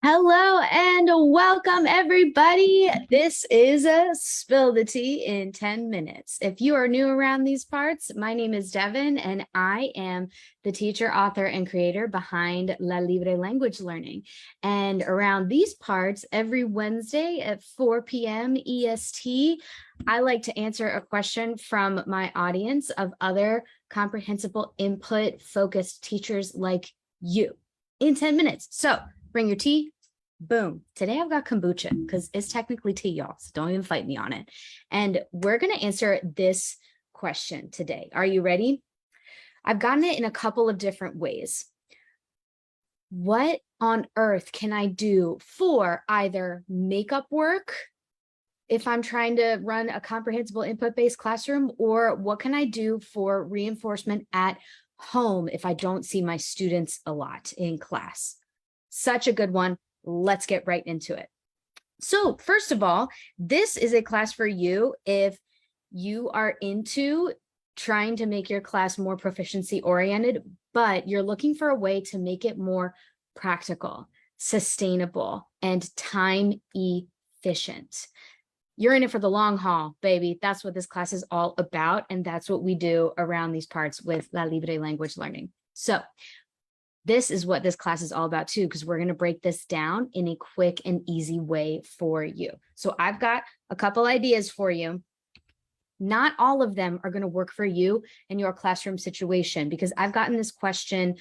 Hello and welcome, everybody. This is a Spill the Tea in 10 minutes. If you are new around these parts, my name is Devin, and I am the teacher, author, and creator behind La Libre Language Learning. And around these parts, every Wednesday at 4 p.m. EST, I like to answer a question from my audience of other comprehensible input focused teachers like you in 10 minutes. So bring your tea. Boom. Today I've got kombucha because it's technically tea, y'all. So don't even fight me on it. And we're going to answer this question today. Are you ready? I've gotten it in a couple of different ways. What on earth can I do for either makeup work if I'm trying to run a comprehensible input-based classroom, or what can I do for reinforcement at home if I don't see my students a lot in class? Such a good one. Let's get right into it. So first of all, this is a class for you if you are into trying to make your class more proficiency oriented, but you're looking for a way to make it more practical, sustainable, and time efficient. You're in it for the long haul, baby. That's what this class is all about. And that's what we do around these parts with La Libre Language Learning. So this is what this class is all about too, because we're going to break this down in a quick and easy way for you. So I've got a couple ideas for you. Not all of them are going to work for you in your classroom situation, because I've gotten this question.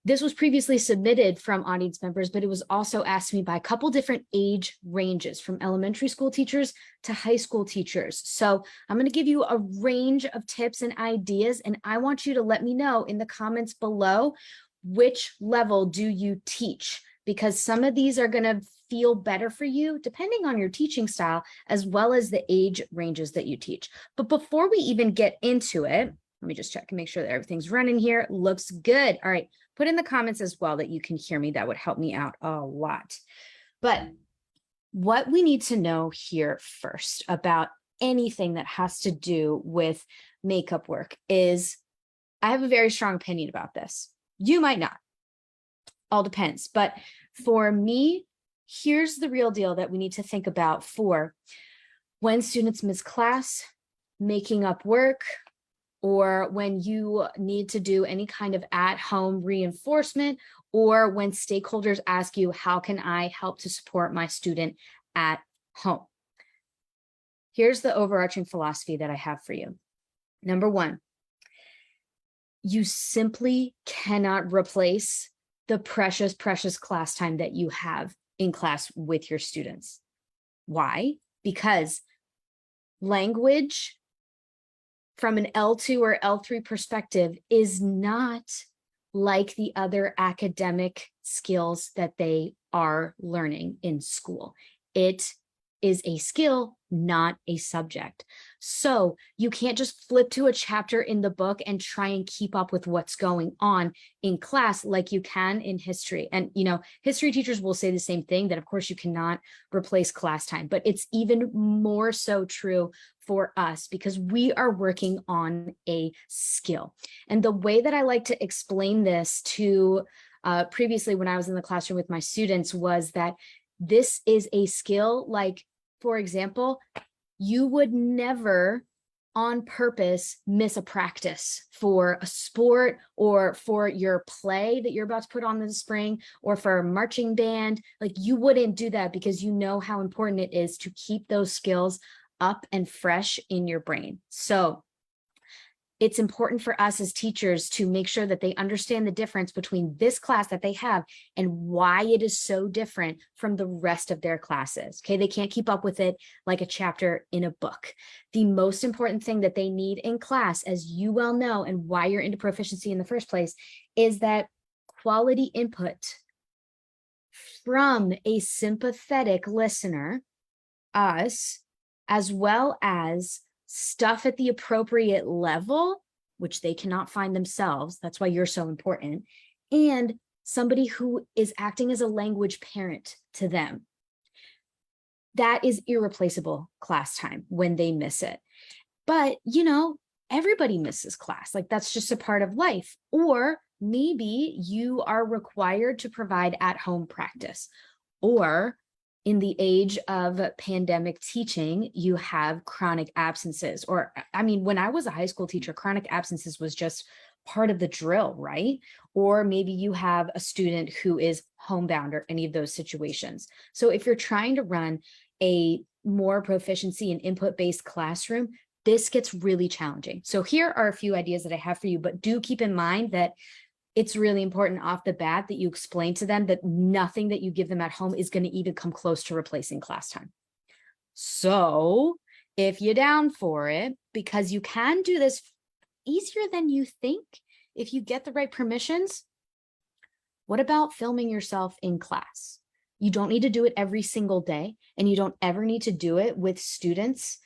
This was previously submitted from audience members, but it was also asked me by a couple different age ranges, from elementary school teachers to high school teachers. So I'm going to give you a range of tips and ideas, and I want you to let me know in the comments below, which level do you teach? Because some of these are going to feel better for you depending on your teaching style, as well as the age ranges that you teach. But before we even get into it, let me just check and make sure that everything's running here. Looks good. All right. Put in the comments as well that you can hear me. That would help me out a lot. But what we need to know here first about anything that has to do with makeup work is, I have a very strong opinion about this. You might not. All depends. But for me, here's the real deal that we need to think about for when students miss class, making up work, or when you need to do any kind of at-home reinforcement, or when stakeholders ask you, how can I help to support my student at home? Here's the overarching philosophy that I have for you. Number one, you simply cannot replace the precious, precious class time that you have in class with your students. Why? Because language from an L2 or L3 perspective is not like the other academic skills that they are learning in school. It is a skill, not a subject. So you can't just flip to a chapter in the book and try and keep up with what's going on in class like you can in history. And, history teachers will say the same thing, that of course you cannot replace class time, but it's even more so true for us because we are working on a skill. And the way that I like to explain this to previously when I was in the classroom with my students was that this is a skill. Like, for example, you would never on purpose miss a practice for a sport or for your play that you're about to put on in the spring or for a marching band. Like, you wouldn't do that because you know how important it is to keep those skills up and fresh in your brain. So it's important for us as teachers to make sure that they understand the difference between this class that they have and why it is so different from the rest of their classes. Okay, they can't keep up with it like a chapter in a book. The most important thing that they need in class, as you well know, and why you're into proficiency in the first place, is that quality input from a sympathetic listener, us, as well as stuff at the appropriate level, which they cannot find themselves. That's why you're so important. And somebody who is acting as a language parent to them. That is irreplaceable class time when they miss it. But, everybody misses class. Like, that's just a part of life. Or maybe you are required to provide at-home practice. Or in the age of pandemic teaching, you have chronic absences. Or, I mean, when I was a high school teacher, chronic absences was just part of the drill, right? Or maybe you have a student who is homebound or any of those situations. So if you're trying to run a more proficiency and input-based classroom, this gets really challenging. So here are a few ideas that I have for you, but do keep in mind that it's really important off the bat that you explain to them that nothing that you give them at home is going to even come close to replacing class time. So if you're down for it, because you can do this easier than you think if you get the right permissions, what about filming yourself in class? You don't need to do it every single day, and you don't ever need to do it with students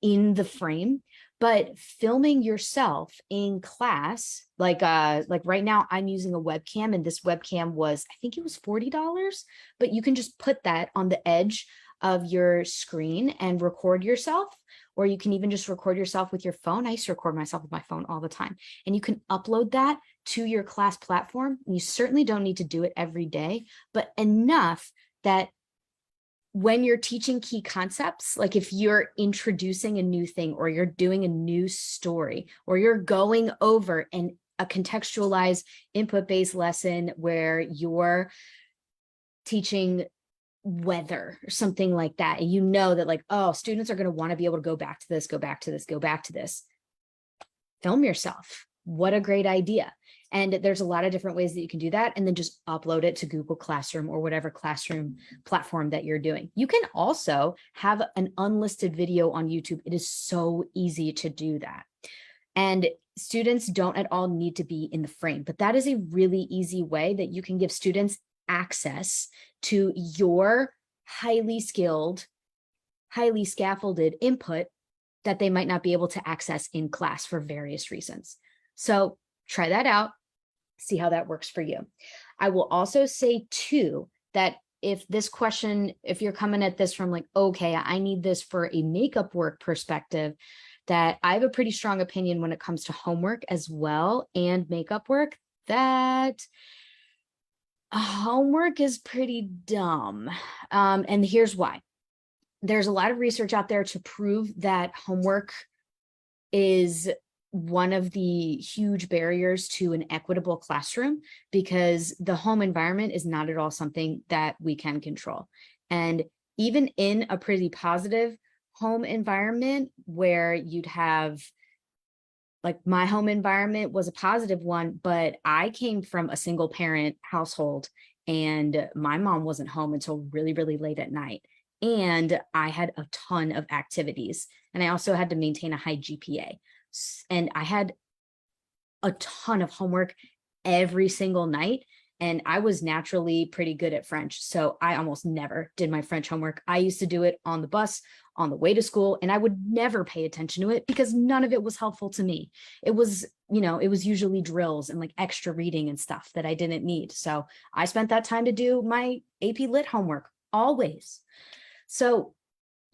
in the frame, but filming yourself in class, like right now I'm using a webcam, and this webcam was, I think it was $40, but you can just put that on the edge of your screen and record yourself, or you can even just record yourself with your phone. I used to record myself with my phone all the time, and you can upload that to your class platform. You certainly don't need to do it every day, but enough that when you're teaching key concepts, like if you're introducing a new thing, or you're doing a new story, or you're going over a contextualized input-based lesson where you're teaching weather or something like that, and you know that, like, oh, students are going to want to be able to go back to this, go back to this, go back to this. Film yourself. What a great idea. And there's a lot of different ways that you can do that, and then just upload it to Google Classroom or whatever classroom platform that you're doing. You can also have an unlisted video on YouTube. It is so easy to do that. And students don't at all need to be in the frame, but that is a really easy way that you can give students access to your highly skilled, highly scaffolded input that they might not be able to access in class for various reasons. So try that out, see how that works for you. I will also say too, that if this question, if you're coming at this from like, okay, I need this for a makeup work perspective, that I have a pretty strong opinion when it comes to homework as well and makeup work, that homework is pretty dumb. And here's why. There's a lot of research out there to prove that homework is one of the huge barriers to an equitable classroom, because the home environment is not at all something that we can control. And even in a pretty positive home environment where you'd have, like, my home environment was a positive one, but I came from a single parent household and my mom wasn't home until really, really late at night. And I had a ton of activities, and I also had to maintain a high GPA. And I had a ton of homework every single night. And I was naturally pretty good at French, so I almost never did my French homework. I used to do it on the bus, on the way to school, and I would never pay attention to it because none of it was helpful to me. It was, it was usually drills and like extra reading and stuff that I didn't need. So I spent that time to do my AP Lit homework always. So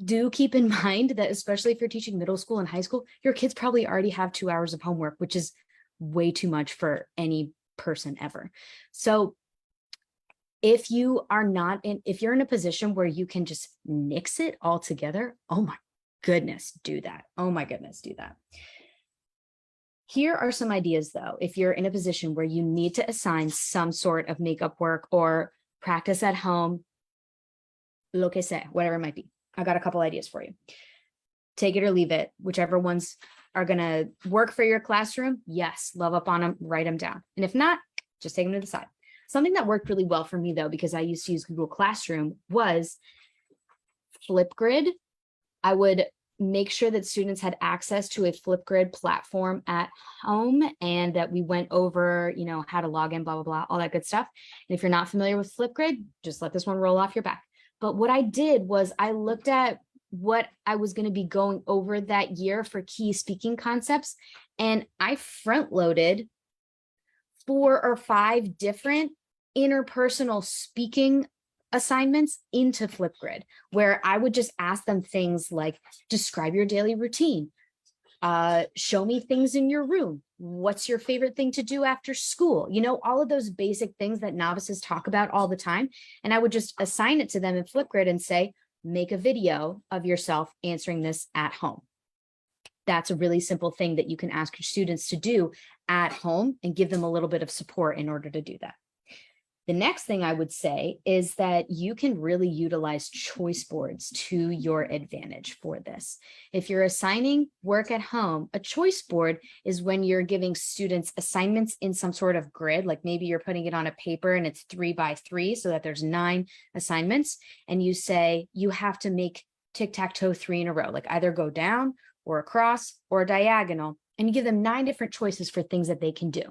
do keep in mind that, especially if you're teaching middle school and high school, your kids probably already have 2 hours of homework, which is way too much for any person ever. So if you're in a position where you can just nix it all together, oh my goodness, do that. Oh my goodness, do that. Here are some ideas though. If you're in a position where you need to assign some sort of makeup work or practice at home, lo que sea, whatever it might be, I got a couple ideas for you. Take it or leave it, whichever ones are going to work for your classroom. Yes, love up on them, write them down. And if not, just take them to the side. Something that worked really well for me though, because I used to use Google Classroom, was Flipgrid. I would make sure that students had access to a Flipgrid platform at home, and that we went over, how to log in, blah, blah, blah, all that good stuff. And if you're not familiar with Flipgrid, just let this one roll off your back. But what I did was I looked at what I was going to be going over that year for key speaking concepts, and I front loaded 4 or 5 different interpersonal speaking assignments into Flipgrid, where I would just ask them things like, describe your daily routine, show me things in your room, What's your favorite thing to do after school? You know, all of those basic things that novices talk about all the time. And I would just assign it to them in Flipgrid and say, make a video of yourself answering this at home. That's a really simple thing that you can ask your students to do at home and give them a little bit of support in order to do that. The next thing I would say is that you can really utilize choice boards to your advantage for this. If you're assigning work at home, a choice board is when you're giving students assignments in some sort of grid, like maybe you're putting it on a paper and it's 3 by 3 so that there's 9 assignments. And you say you have to make tic-tac-toe 3 in a row, like either go down or across or diagonal. And you give them 9 different choices for things that they can do,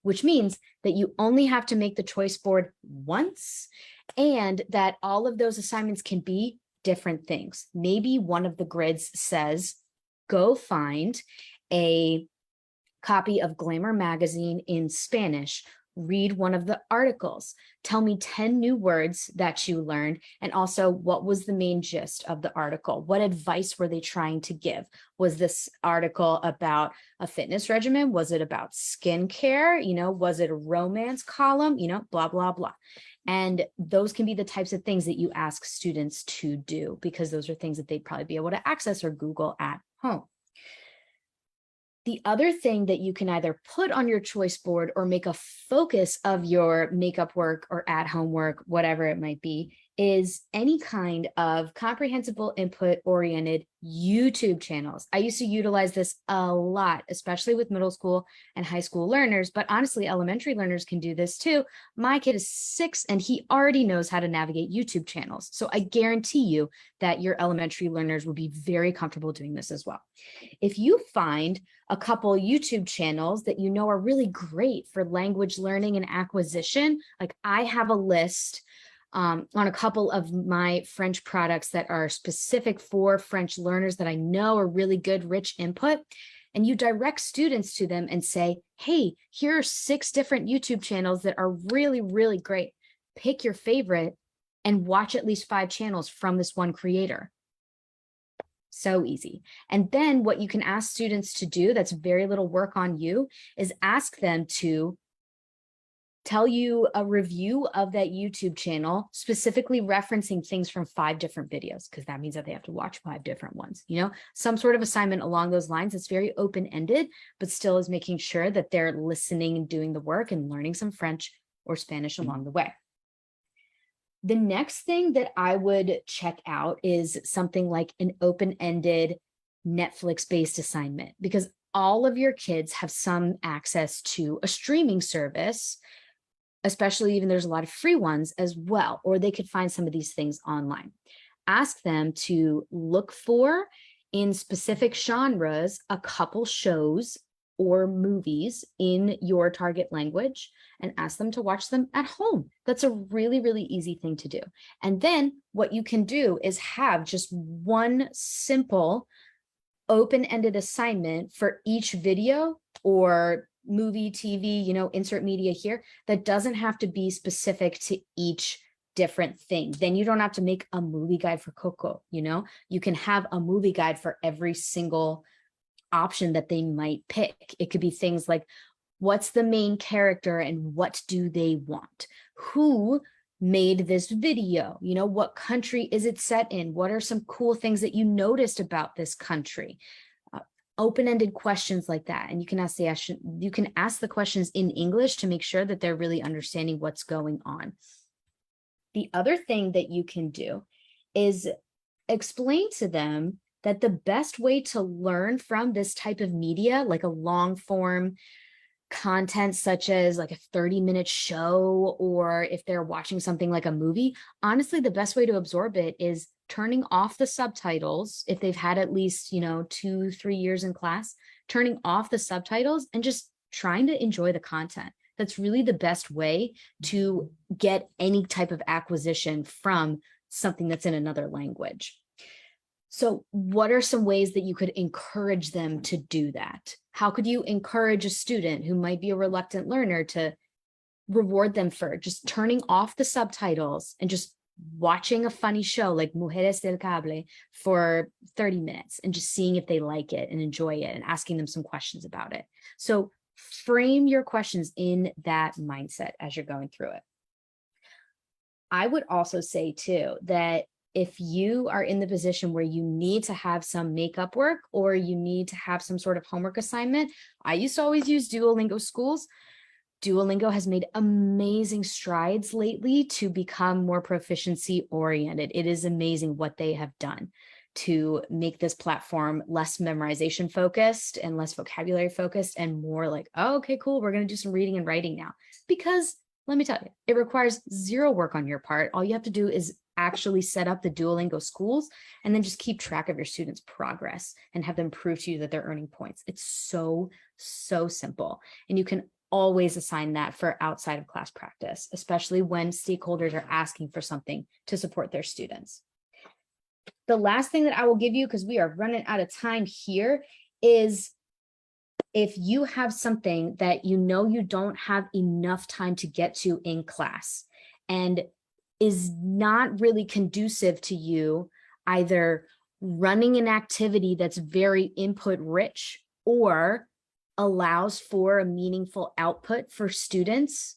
which means that you only have to make the choice board once and that all of those assignments can be different things. Maybe one of the grids says, go find a copy of Glamour magazine in Spanish, read one of the articles, tell me 10 new words that you learned, and also what was the main gist of the article? What advice were they trying to give? Was this article about a fitness regimen? Was it about skincare? You know, was it a romance column? You know, blah, blah, blah. And those can be the types of things that you ask students to do because those are things that they'd probably be able to access or Google at home. The other thing that you can either put on your choice board or make a focus of your makeup work or at-home work, whatever it might be, is any kind of comprehensible input-oriented YouTube channels. I used to utilize this a lot, especially with middle school and high school learners, but honestly, elementary learners can do this too. My kid is 6 and he already knows how to navigate YouTube channels. So I guarantee you that your elementary learners will be very comfortable doing this as well. If you find a couple YouTube channels that you know are really great for language learning and acquisition, like I have a list on a couple of my French products that are specific for French learners that I know are really good, rich input. And you direct students to them and say, hey, here are 6 different YouTube channels that are really, really great. Pick your favorite and watch at least 5 channels from this one creator. So easy. And then what you can ask students to do, that's very little work on you, is ask them to tell you a review of that YouTube channel, specifically referencing things from 5 different videos, because that means that they have to watch 5 different ones, you know, some sort of assignment along those lines. It's very open-ended, but still is making sure that they're listening and doing the work and learning some French or Spanish along the way. The next thing that I would check out is something like an open-ended Netflix-based assignment, because all of your kids have some access to a streaming service, especially even there's a lot of free ones as well, or they could find some of these things online. Ask them to look for in specific genres a couple shows or movies in your target language and ask them to watch them at home. That's a really, really easy thing to do. And then what you can do is have just one simple open-ended assignment for each video or movie, TV, you know, insert media here, that doesn't have to be specific to each different thing. Then you don't have to make a movie guide for Coco, you know, you can have a movie guide for every single option that they might pick. It could be things like, what's the main character and what do they want? Who made this video? You know, what country is it set in? What are some cool things that you noticed about this country? Open-ended questions like that. And you can ask the questions in English to make sure that they're really understanding what's going on. The other thing that you can do is explain to them that the best way to learn from this type of media, like a long form content such as like a 30-minute show, or if they're watching something like a movie, honestly, the best way to absorb it is turning off the subtitles. If they've had at least, you know, 2-3 years in class, turning off the subtitles and just trying to enjoy the content. That's really the best way to get any type of acquisition from something that's in another language. So what are some ways that you could encourage them to do that? How could you encourage a student who might be a reluctant learner to reward them for just turning off the subtitles and just watching a funny show like Mujeres del Cable for 30 minutes and just seeing if they like it and enjoy it and asking them some questions about it? So frame your questions in that mindset as you're going through it. I would also say too, that if you are in the position where you need to have some makeup work or you need to have some sort of homework assignment, I used to always use Duolingo schools. Duolingo has made amazing strides lately to become more proficiency oriented. It is amazing what they have done to make this platform less memorization focused and less vocabulary focused and more like, oh, okay, cool, we're going to do some reading and writing now. Because let me tell you, it requires zero work on your part. All you have to do is actually set up the Duolingo schools and then just keep track of your students' progress and have them prove to you that they're earning points. It's so, so simple. And you can always assign that for outside of class practice, especially when stakeholders are asking for something to support their students. The last thing that I will give you, because we are running out of time here, is if you have something that you know you don't have enough time to get to in class and is not really conducive to you either running an activity that's very input rich or allows for a meaningful output for students,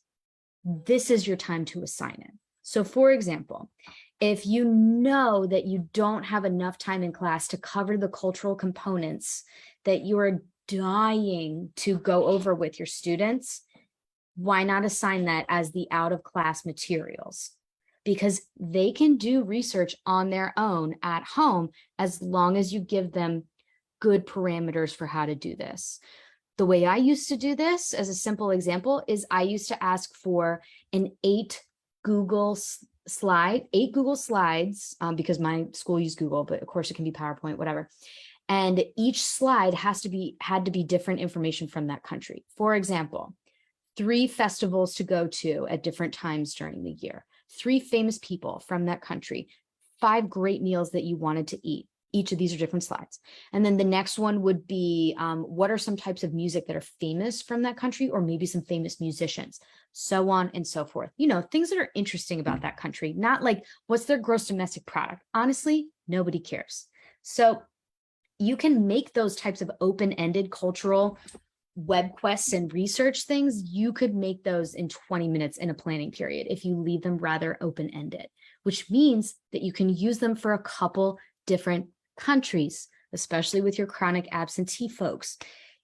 this is your time to assign it. So for example, if you know that you don't have enough time in class to cover the cultural components that you are dying to go over with your students, why not assign that as the out of class materials? Because they can do research on their own at home as long as you give them good parameters for how to do this. The way I used to do this, as a simple example, is I used to ask for an 8 Google slides, because my school used Google, but of course it can be PowerPoint, whatever. And each slide had to be different information from that country. For example, 3 festivals to go to at different times during the year, 3 famous people from that country, 5 great meals that you wanted to eat. Each of these are different slides. And then the next one would be, what are some types of music that are famous from that country, or maybe some famous musicians, so on and so forth. You know, things that are interesting about that country, not like what's their gross domestic product. Honestly, nobody cares. So you can make those types of open-ended cultural web quests and research things. You could make those in 20 minutes in a planning period if you leave them rather open-ended, which means that you can use them for a couple different countries, especially with your chronic absentee folks.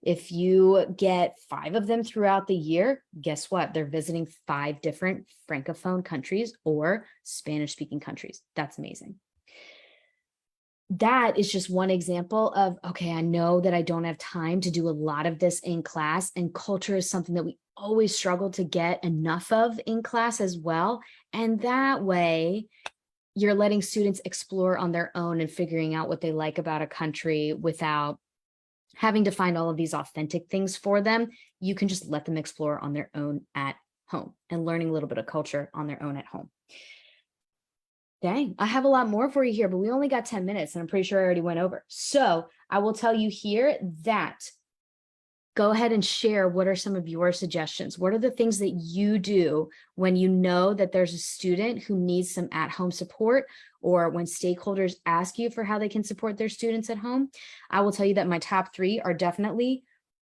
If you get 5 of them throughout the year, guess what? They're visiting 5 different Francophone countries or Spanish-speaking countries. That's amazing. That is just one example of, okay, I know that I don't have time to do a lot of this in class, and culture is something that we always struggle to get enough of in class as well. And that way, you're letting students explore on their own and figuring out what they like about a country without having to find all of these authentic things for them. You can just let them explore on their own at home and learning a little bit of culture on their own at home. Dang, I have a lot more for you here, but we only got 10 minutes and I'm pretty sure I already went over. So I will tell you here that go ahead and share what are some of your suggestions. What are the things that you do when you know that there's a student who needs some at-home support, or when stakeholders ask you for how they can support their students at home? I will tell you that my top 3 are definitely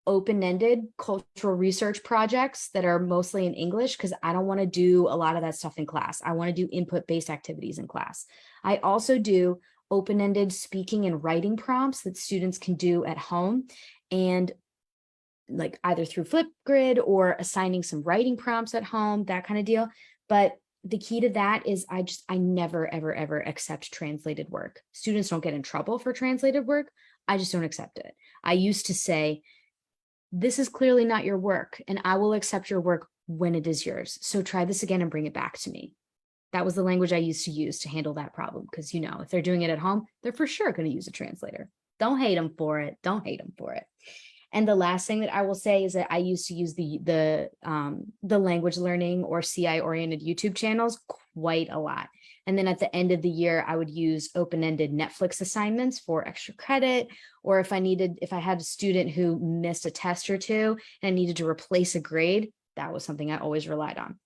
open-ended cultural research projects that are mostly in English, because I don't want to do a lot of that stuff in class. I want to do input-based activities in class. I also do open-ended speaking and writing prompts that students can do at home, and like either through Flipgrid or assigning some writing prompts at home, that kind of deal. But the key to that is I never, ever, ever accept translated work. Students don't get in trouble for translated work. I just don't accept it. I used to say, this is clearly not your work, and I will accept your work when it is yours. So try this again and bring it back to me. That was the language I used to use to handle that problem, because, you know, if they're doing it at home, they're for sure going to use a translator. Don't hate them for it. Don't hate them for it. And the last thing that I will say is that I used to use the language learning or CI oriented YouTube channels quite a lot. And then at the end of the year, I would use open-ended Netflix assignments for extra credit, or if I had a student who missed a test or 2 and I needed to replace a grade, that was something I always relied on.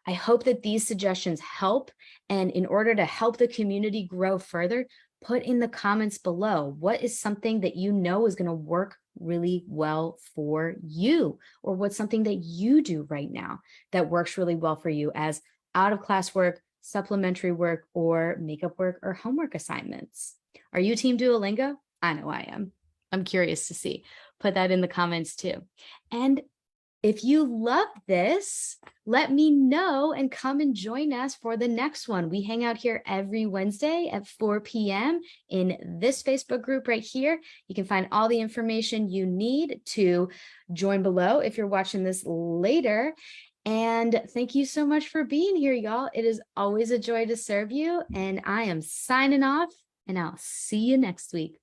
I hope that these suggestions help. And in order to help the community grow further, Put in the comments below, what is something that you know is going to work really well for you, or what's something that you do right now that works really well for you as out of class work, supplementary work, or makeup work or homework assignments. Are you team Duolingo? I know I am. I'm curious to see. Put that in the comments too. And if you love this, let me know and come and join us for the next one. We hang out here every Wednesday at 4 p.m. in this Facebook group right here. You can find all the information you need to join below if you're watching this later. And thank you so much for being here, y'all. It is always a joy to serve you. And I am signing off, and I'll see you next week.